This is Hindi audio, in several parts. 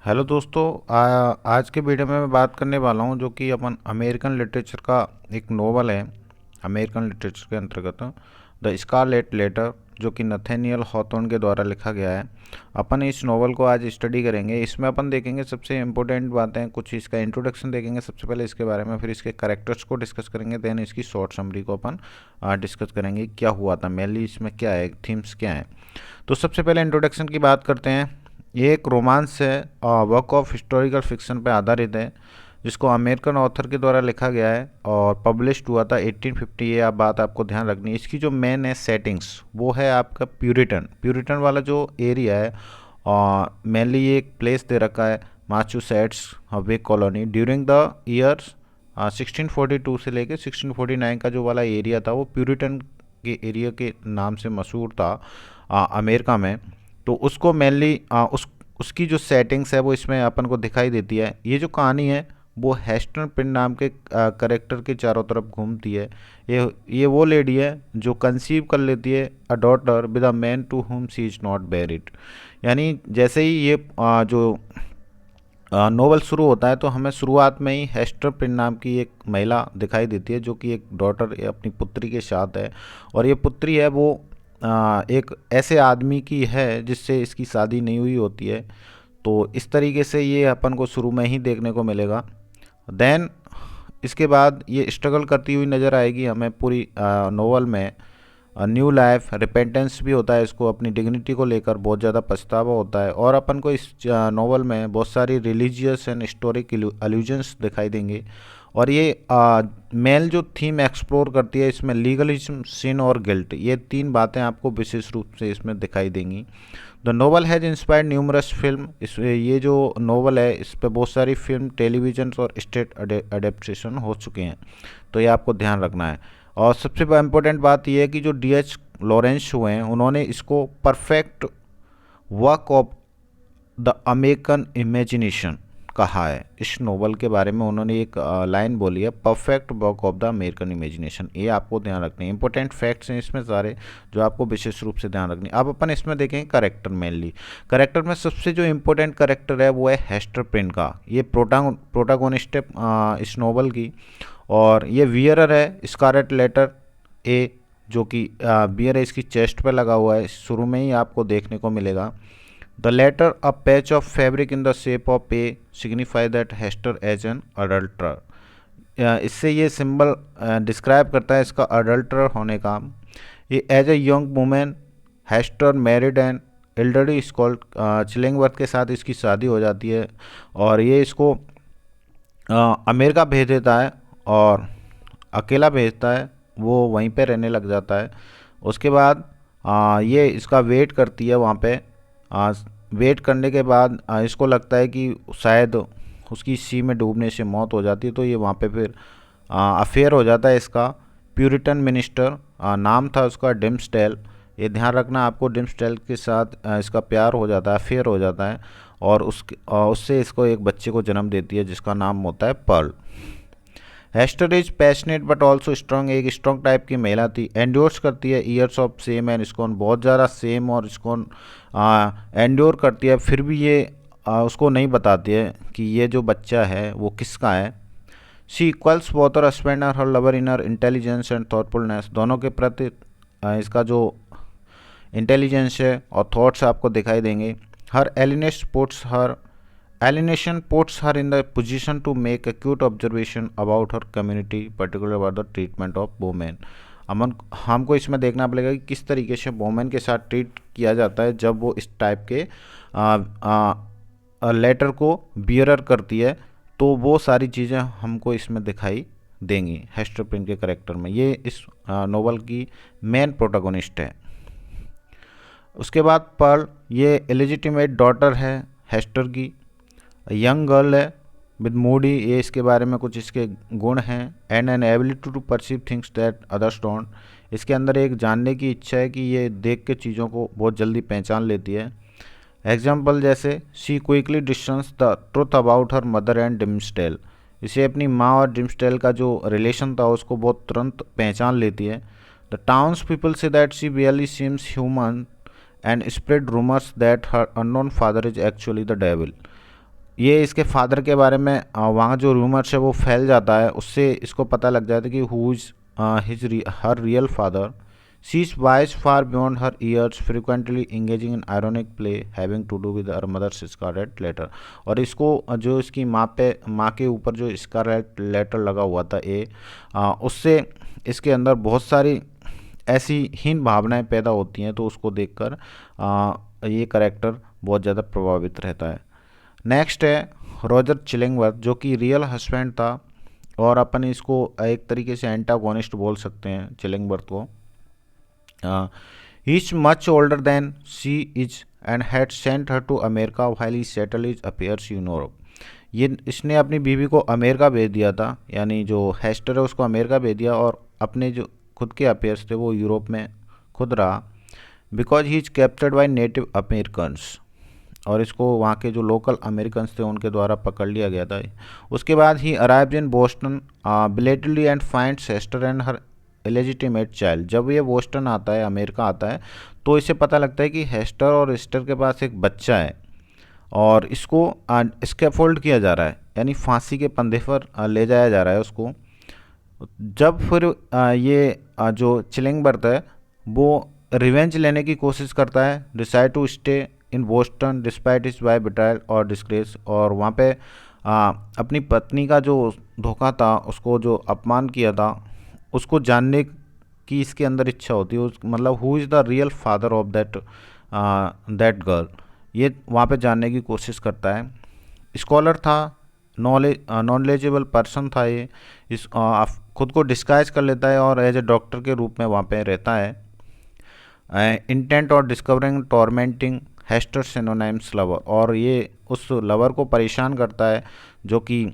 हेलो दोस्तों। आज के वीडियो में मैं बात करने वाला हूं जो कि अपन अमेरिकन लिटरेचर का एक नोवेल है। अमेरिकन लिटरेचर के अंतर्गत द स्कारलेट लेटर, जो कि नथेनियल हॉथॉर्न के द्वारा लिखा गया है। अपन इस नोवेल को आज स्टडी करेंगे। इसमें अपन देखेंगे सबसे इम्पोर्टेंट बातें, कुछ इसका इंट्रोडक्शन देखेंगे सबसे पहले इसके बारे में, फिर इसके कैरेक्टर्स को डिस्कस करेंगे, देन इसकी शॉर्ट समरी को अपन डिस्कस करेंगे क्या हुआ था, मेनली इसमें क्या है, थीम्स क्या हैं। तो सबसे पहले इंट्रोडक्शन की बात करते हैं। ये एक रोमांस है, वर्क ऑफ हिस्टोरिकल फिक्शन पे आधारित है, जिसको अमेरिकन ऑथर के द्वारा लिखा गया है और पब्लिश्ड हुआ था 1850। ये आप बात आपको ध्यान रखनी है। इसकी जो मेन है सेटिंग्स, वो है आपका प्यूरिटन वाला जो एरिया है। और मेनली ये एक प्लेस दे रखा है Massachusetts way colony during the years 1642 से लेके 1649 का जो वाला एरिया था वो प्यूरिटन के एरिया के नाम से मशहूर था अमेरिका में। तो उसको मेनली उसकी जो सेटिंग्स है वो इसमें अपन को दिखाई देती है। ये जो कहानी है वो हेस्टन पिन नाम के करेक्टर के चारों तरफ घूमती है। ये वो लेडी है जो कंसीव कर लेती है a daughter with a man to whom she is not married. यानी जैसे ही ये जो नोवेल शुरू होता है तो हमें शुरुआत में ही हेस्टर पिन नाम की एक महिला दिखाई देती है, जो कि एक डॉटर अपनी पुत्री के साथ है। और ये पुत्री है वो एक ऐसे आदमी की है जिससे इसकी शादी नहीं हुई होती है। तो इस तरीके से ये अपन को शुरू में ही देखने को मिलेगा। देन इसके बाद ये स्ट्रगल करती हुई नज़र आएगी हमें पूरी नोवेल में। न्यू लाइफ रिपेंटेंस भी होता है इसको, अपनी डिग्निटी को लेकर बहुत ज़्यादा पछतावा होता है। और अपन को इस नोवेल में बहुत सारी रिलीजियस एंड हिस्टोरिक अलूजन्स दिखाई देंगे। और ये मेल जो थीम एक्सप्लोर करती है इसमें लीगलिज्म, सिन और गिल्ट, ये तीन बातें आपको विशेष रूप से इसमें दिखाई देंगी। The novel has inspired numerous film. इस ये जो नोवेल है इस पर बहुत सारी फिल्म, टेलीविजन और स्टेट अडेप्टेशन हो चुके हैं, तो ये आपको ध्यान रखना है। और सबसे इम्पोर्टेंट बात यह है कि जो D.H. लॉरेंस हुए हैं उन्होंने इसको perfect work of the American imagination कहा है। इस नोवेल के बारे में उन्होंने एक लाइन बोली है, perfect work of the American imagination. ये आपको ध्यान रखने हैं, इंपॉर्टेंट फैक्ट्स हैं इसमें सारे जो आपको विशेष रूप से ध्यान रखनी है। अब अपन इसमें देखेंगे करेक्टर। मेनली करेक्टर में सबसे जो इम्पोर्टेंट करेक्टर है वो है हेस्टर प्रिन का। ये प्रोटागोनिस्ट है इस नोवेल की। और ये वियरर है स्कारलेट लेटर ए, जो कि बियर है इसकी चेस्ट पे लगा हुआ है, शुरू में ही आपको देखने को मिलेगा। The letter a patch of fabric in the shape of a signify that Hester as an adulterer. इससे ये सिंबल डिस्क्राइब करता है इसका अडल्टर होने का। ये as a young woman Hester married and elderly scholar Chillingworth के साथ इसकी शादी हो जाती है। और ये इसको अमेरिका भेज देता है और अकेला भेजता है, वो वहीं पे रहने लग जाता है। उसके बाद ये इसका वेट करती है वहाँ पे। वेट करने के बाद इसको लगता है कि शायद उसकी सी में डूबने से मौत हो जाती है, तो ये वहाँ पे फिर अफेयर हो जाता है इसका। प्यूरिटन मिनिस्टर नाम था उसका डिम्सडेल। ये ध्यान रखना आपको, डिम्सडेल के साथ इसका प्यार हो जाता है, अफेयर हो जाता है। और उससे इसको एक बच्चे को जन्म देती है जिसका नाम होता है Pearl. Hester is passionate but also strong, एक स्ट्रॉन्ग टाइप की महिला थी। एंड्योर्स करती है years of shame and scorn, बहुत ज़्यादा सेम और स्कॉन एंड्योर करती है, फिर भी ये उसको नहीं बताती है कि ये जो बच्चा है वो किसका है। She equals both her husband और her lover in her intelligence and thoughtfulness, दोनों के प्रति इसका जो इंटेलिजेंस है और थॉट्स आपको दिखाई देंगे। हर alienation puts her in the position to make acute observation about her community, particularly about the treatment of women। हमको इसमें देखना पड़ेगा कि किस तरीके से वोमेन के साथ ट्रीट किया जाता है जब वो इस टाइप के लेटर को बियरर करती है। तो वो सारी चीज़ें हमको इसमें दिखाई देंगी हेस्टर प्रिन के करेक्टर में। ये इस नोवेल की मेन प्रोटोगोनिस्ट है। उसके बाद पर्ल, ये इलेजिटिमेट डॉटर है हेस्टर की, यंग गर्ल है विद मूडी, ये इसके बारे में कुछ इसके गुण हैं। And an ability to perceive things that others don't, इसके अंदर एक जानने की इच्छा है कि ये देख के चीज़ों को बहुत जल्दी पहचान लेती है। एग्जाम्पल जैसे she quickly discuss the truth about her mother and Dimmesdale, इसे अपनी माँ और डिम्सडेल का जो रिलेशन था उसको बहुत तुरंत पहचान लेती है। The towns people say that she really seems human and spread rumours that her unknown father is actually the devil. ये इसके फादर के बारे में वहाँ जो रूमर्स है वो फैल जाता है, उससे इसको पता लग जाता है कि who is her real father. She is wise far beyond her years, frequently engaging in ironic play having to do with her mother's scarlet letter. और इसको जो इसकी माँ के ऊपर जो स्कारलेट लेटर लगा हुआ था उससे इसके अंदर बहुत सारी ऐसी हीन भावनाएं पैदा होती हैं, तो उसको देखकर ये करेक्टर बहुत ज़्यादा प्रभावित रहता है। नेक्स्ट है रॉजर चिलिंगवर्थ, जो कि रियल हस्बैंड था और अपन इसको एक तरीके से एंटागोनिस्ट बोल सकते हैं चिलिंगवर्थ को। He is much older than she is and had sent her to America while he settle his affairs in Europe. ये इसने अपनी बीवी को अमेरिका भेज दिया था, यानी जो हेस्टर है उसको अमेरिका भेज दिया और अपने जो खुद के अफेयर्स थे वो यूरोप में खुद रहा। Because he is captured by native Americans, और इसको वहाँ के जो लोकल अमेरिकन्स थे उनके द्वारा पकड़ लिया गया था। उसके बाद ही arrived in Boston belatedly and finds Hester and her illegitimate child. जब ये बोस्टन आता है, अमेरिका आता है, तो इसे पता लगता है कि हेस्टर और एस्टर के पास एक बच्चा है और इसको स्कैफोल्ड किया जा रहा है, यानी फांसी के पंधे पर ले जाया जा रहा है उसको। जब फिर जो चिलिंगवर्थ है वो रिवेंज लेने की कोशिश करता है, decide to stay in Boston despite is by betrayal और डिस्ग्रेस। और वहाँ पे अपनी पत्नी का जो धोखा था, उसको जो अपमान किया था, उसको जानने की इसके अंदर इच्छा होती है। मतलब who is the real father of that girl, ये वहाँ पे जानने की कोशिश करता है। स्कॉलर था, नॉलेजेबल पर्सन था ये। खुद को डिस्गाइज कर लेता है और एज ए डॉक्टर के रूप में वहाँ पे रहता है। इंटेंट और discovering tormenting Hester synonyms lover, और ये उस लवर को परेशान करता है जो कि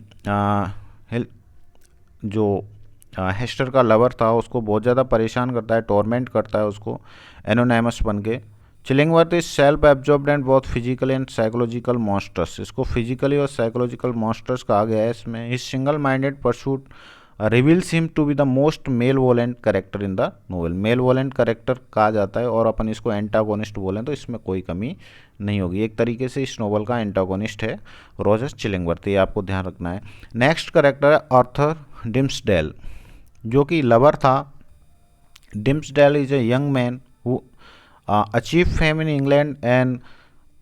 जो हेस्टर का लवर था उसको बहुत ज़्यादा परेशान करता है, टॉर्मेंट करता है उसको एनोनिमस बन के। Chillingworth is self absorbed and बहुत फिजिकल एंड साइकोलॉजिकल मॉन्स्टर्स, इसको फिजिकली और साइकोलॉजिकल मॉन्स्टर्स कहा गया है इसमें। His single minded pursuit reveals him to be the most malevolent character in the novel. Malevolent character कहा जाता है और अपन इसको एंटागोनिस्ट बोलें तो इसमें कोई कमी नहीं होगी। एक तरीके से इस नोवेल का एंटागोनिस्ट है रॉजर चिलिंगवर्थ, ये आपको ध्यान रखना है। नेक्स्ट करेक्टर है आर्थर डिम्सडेल, जो कि लवर था। Dimmesdale is a young man who achieve fame in England and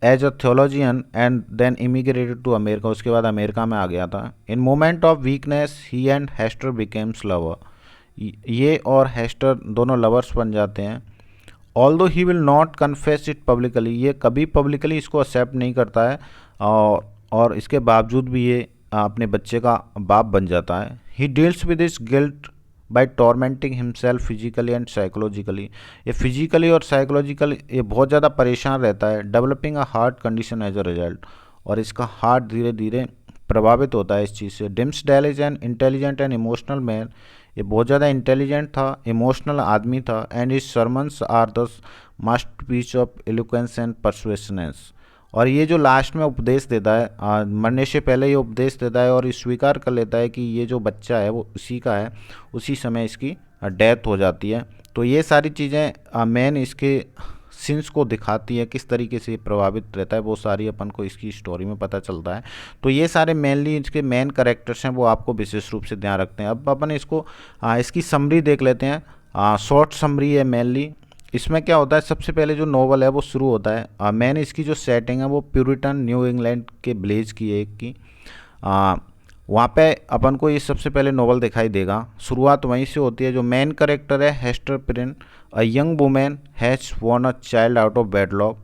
as a theologian and then immigrated to America. उसके बाद अमेरिका में आ गया था। In moment of weakness he and Hester becomes lover. ये और हेस्टर दोनों लवर्स बन जाते हैं। Although he will not confess it publicly, ये कभी पब्लिकली इसको एक्सेप्ट नहीं करता है और इसके बावजूद भी ये अपने बच्चे का बाप बन जाता है। He deals with this guilt by tormenting himself physically and psychologically. ये फिजिकली और साइकोलॉजिकली ये बहुत ज़्यादा परेशान रहता है। Developing a heart condition as a result, और इसका हार्ट धीरे धीरे प्रभावित होता है इस चीज़ से। Dimmesdale is an intelligent and emotional man, ये बहुत ज़्यादा इंटेलिजेंट था, इमोशनल आदमी था। And his sermons are the masterpiece of eloquence and persuasiveness. और ये जो लास्ट में उपदेश देता है, मरने से पहले ये उपदेश देता है और ये स्वीकार कर लेता है कि ये जो बच्चा है वो उसी का है, उसी समय इसकी डेथ हो जाती है। तो ये सारी चीज़ें मेन इसके सिंस को दिखाती है, किस तरीके से प्रभावित रहता है, वो सारी अपन को इसकी स्टोरी में पता चलता है। तो ये सारे मेनली इसके मेन कैरेक्टर्स हैं, वो आपको विशेष रूप से ध्यान रखते हैं। अब अपन इसको इसकी समरी देख लेते हैं। शॉर्ट समरी है मेनली। इसमें क्या होता है, सबसे पहले जो नॉवल है वो शुरू होता है। मैंने इसकी जो सेटिंग है वो प्यूरिटन न्यू इंग्लैंड के ब्लेज की है एक की। वहाँ पे अपन को ये सबसे पहले नॉवल दिखाई देगा। शुरुआत वहीं से होती है। जो मेन करेक्टर है Hester Prynne, a young woman has borne a child out of wedlock.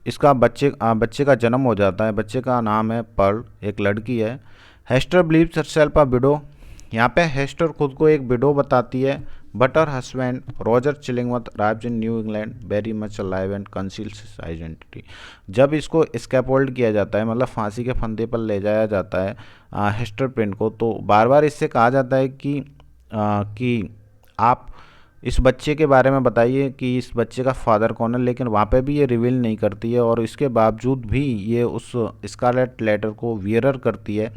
इसका बच्चे का जन्म हो जाता है। बच्चे का नाम है पर्ल, एक लड़की है। Hester believes herself a widow. यहाँ पे हेस्टर खुद को एक विडो बताती है। But her husband Roger Chillingworth arrives in New England very much alive and conceals his identity. जब इसको स्कैपोल्ड किया जाता है, मतलब फांसी के फंदे पर ले जाया जाता है हेस्टर प्रिन को, तो बार बार इससे कहा जाता है कि आप इस बच्चे के बारे में बताइए कि इस बच्चे का फादर कौन है। लेकिन वहाँ पे भी ये रिवील नहीं करती है और इसके बावजूद भी ये उस स्कारलेट लेटर को वियरर करती है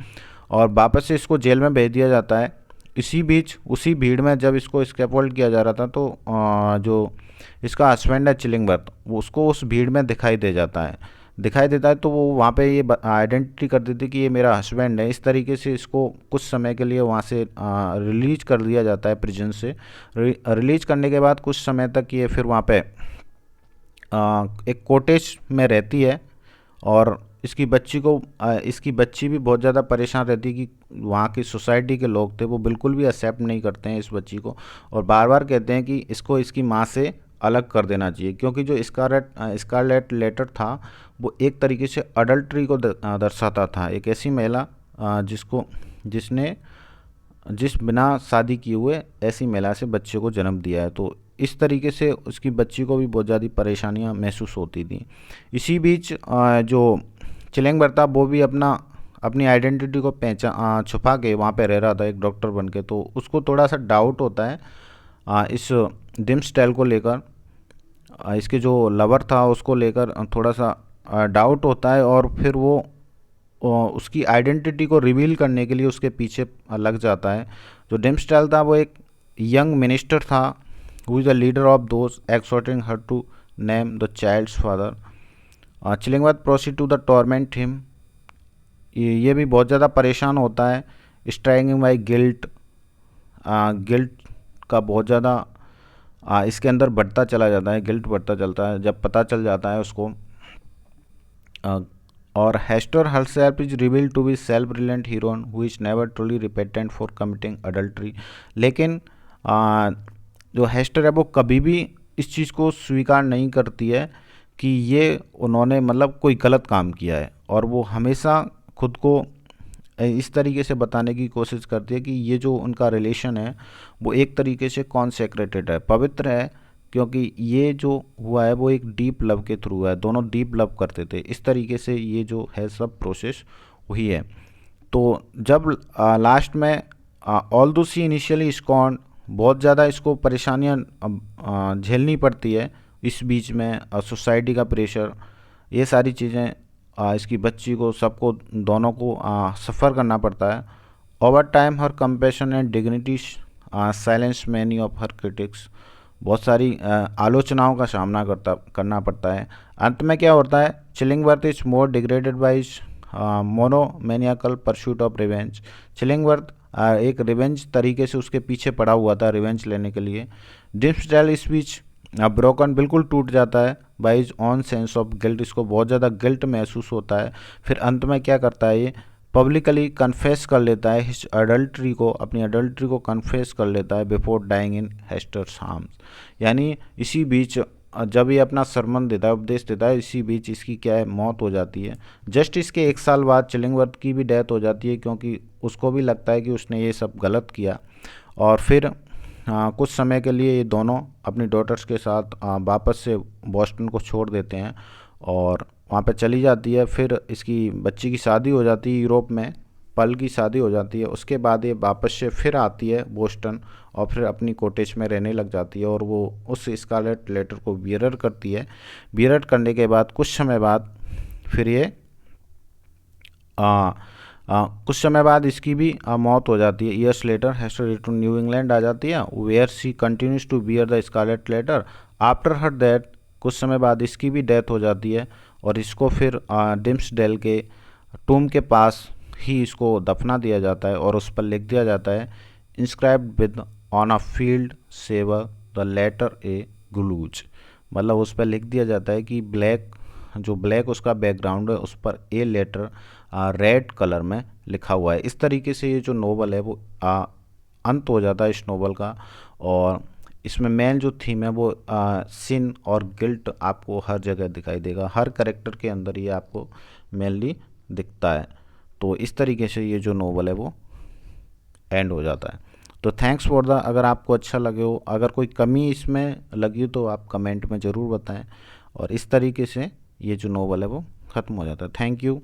और वापस से इसको जेल में भेज दिया जाता है। इसी बीच उसी भीड़ में जब इसको स्कैपोल्ड किया जा रहा था तो जो इसका हस्बैंड है चिलिंगवर्थ, वो उसको उस भीड़ में दिखाई दे जाता है। दिखाई देता है तो वो वहाँ पे ये आइडेंटिटी कर देती है कि ये मेरा हस्बैंड है। इस तरीके से इसको कुछ समय के लिए वहाँ से रिलीज कर दिया जाता है प्रिजन से। रिलीज करने के बाद कुछ समय तक ये फिर वहाँ पे एक कॉटेज में रहती है। और इसकी बच्ची भी बहुत ज़्यादा परेशान रहती है कि वहाँ की सोसाइटी के लोग थे वो बिल्कुल भी एक्सेप्ट नहीं करते हैं इस बच्ची को, और बार बार कहते हैं कि इसको इसकी माँ से अलग कर देना चाहिए, क्योंकि जो स्कारलेट लेटर था वो एक तरीके से अडल्ट्री को दर्शाता था। एक ऐसी महिला जिसने जिस बिना शादी किए हुए ऐसी महिला से बच्चे को जन्म दिया है। तो इस तरीके से उसकी बच्ची को भी बहुत ज़्यादा परेशानियां महसूस होती थी। इसी बीच जो चिलेंबर था वो भी अपनी आइडेंटिटी को छुपा के वहाँ पे रह रहा था एक डॉक्टर बन के। तो उसको थोड़ा सा डाउट होता है इस डिम्सडेल को लेकर। इसके जो लवर था उसको लेकर थोड़ा सा डाउट होता है, और फिर वो उसकी आइडेंटिटी को रिवील करने के लिए उसके पीछे लग जाता है। जो डिम्सडेल था वो एक यंग मिनिस्टर था who is the leader of those exhorting her to name the child's father. Chillingworth proceed to the torment him. ये भी बहुत ज़्यादा परेशान होता है। Striking by guilt. गिल्ट का बहुत ज़्यादा इसके अंदर बढ़ता चला जाता है, गिल्ट बढ़ता चलता है जब पता चल जाता है उसको। और Hester herself is revealed to be self reliant heroine who is never truly repentant for committing adultery. लेकिन जो हेस्टर है वो कभी भी इस चीज़ को स्वीकार नहीं करती है कि ये उन्होंने मतलब कोई गलत काम किया है, और वो हमेशा खुद को इस तरीके से बताने की कोशिश करती है कि ये जो उनका रिलेशन है वो एक तरीके से कॉन्सेक्रेटेड है, पवित्र है, क्योंकि ये जो हुआ है वो एक डीप लव के थ्रू है। दोनों डीप लव करते थे। इस तरीके से ये जो है सब प्रोसेस हुई है। तो जब लास्ट में ऑल दो सी इनिशियली स्कॉन, बहुत ज़्यादा इसको परेशानियाँ झेलनी पड़ती है इस बीच में, सोसाइटी का प्रेशर, ये सारी चीज़ें इसकी बच्ची को सबको दोनों को सफ़र करना पड़ता है। Over time her compassion and dignity silence many of her critics. बहुत सारी आलोचनाओं का सामना करना पड़ता है। अंत में क्या होता है, Chillingworth is more degraded by monomaniacal pursuit of revenge. Chillingworth एक रिवेंज तरीके से उसके पीछे पड़ा हुआ था रिवेंज लेने के लिए। डिम्सडेल इस बीच ब्रोकन, बिल्कुल टूट जाता है by is on sense of guilt. इसको बहुत ज़्यादा गिल्ट महसूस होता है। फिर अंत में क्या करता है, ये पब्लिकली कन्फेस कर लेता है हिज अडल्ट्री को, अपनी अडल्ट्री को कन्फेस कर लेता है बिफोर डाइंग इन हेस्टर्स हार्म्स। यानी इसी बीच जब ये अपना सरमन देता है, उपदेश देता है, इसी बीच इसकी क्या है, मौत हो जाती है। जस्ट इसके 1 साल बाद चिलिंगवर्थ की भी डेथ हो जाती है, क्योंकि उसको भी लगता है कि उसने ये सब गलत किया। और फिर कुछ समय के लिए ये दोनों अपनी डॉटर्स के साथ वापस से बॉस्टन को छोड़ देते हैं और वहाँ पे चली जाती है। फिर इसकी बच्ची की शादी हो जाती है यूरोप में, पल की शादी हो जाती है। उसके बाद ये वापस से फिर आती है बोस्टन और फिर अपनी कॉटेज में रहने लग जाती है, और वो उस स्कारलेट लेटर को बियरर करती है। बियरर करने के बाद कुछ समय बाद फिर ये कुछ समय बाद इसकी भी मौत हो जाती है। Years later Hester return New England आ जाती है, where she continues to bear the scarlet letter after her death. कुछ समय बाद इसकी भी डेथ हो जाती है, और इसको फिर डिम्सडेल के टूम के पास ही इसको दफना दिया जाता है, और उस पर लिख दिया जाता है, inscribed with on a field sable the letter A gules. मतलब उस पर लिख दिया जाता है कि ब्लैक उसका बैकग्राउंड है, उस पर ए लेटर रेड कलर में लिखा हुआ है। इस तरीके से ये जो नोवेल है वो अंत हो जाता है इस नोवेल का। और इसमें मेन जो थीम है वो सिन और गिल्ट आपको हर जगह दिखाई देगा, हर कैरेक्टर के अंदर ये आपको मेनली दिखता है। तो इस तरीके से ये जो नोवेल है वो एंड हो जाता है। तो थैंक्स फॉर द, अगर आपको अच्छा लगे हो, अगर कोई कमी इसमें लगी तो आप कमेंट में ज़रूर बताएं। और इस तरीके से ये जो नोवेल है वो ख़त्म हो जाता है। Thank you.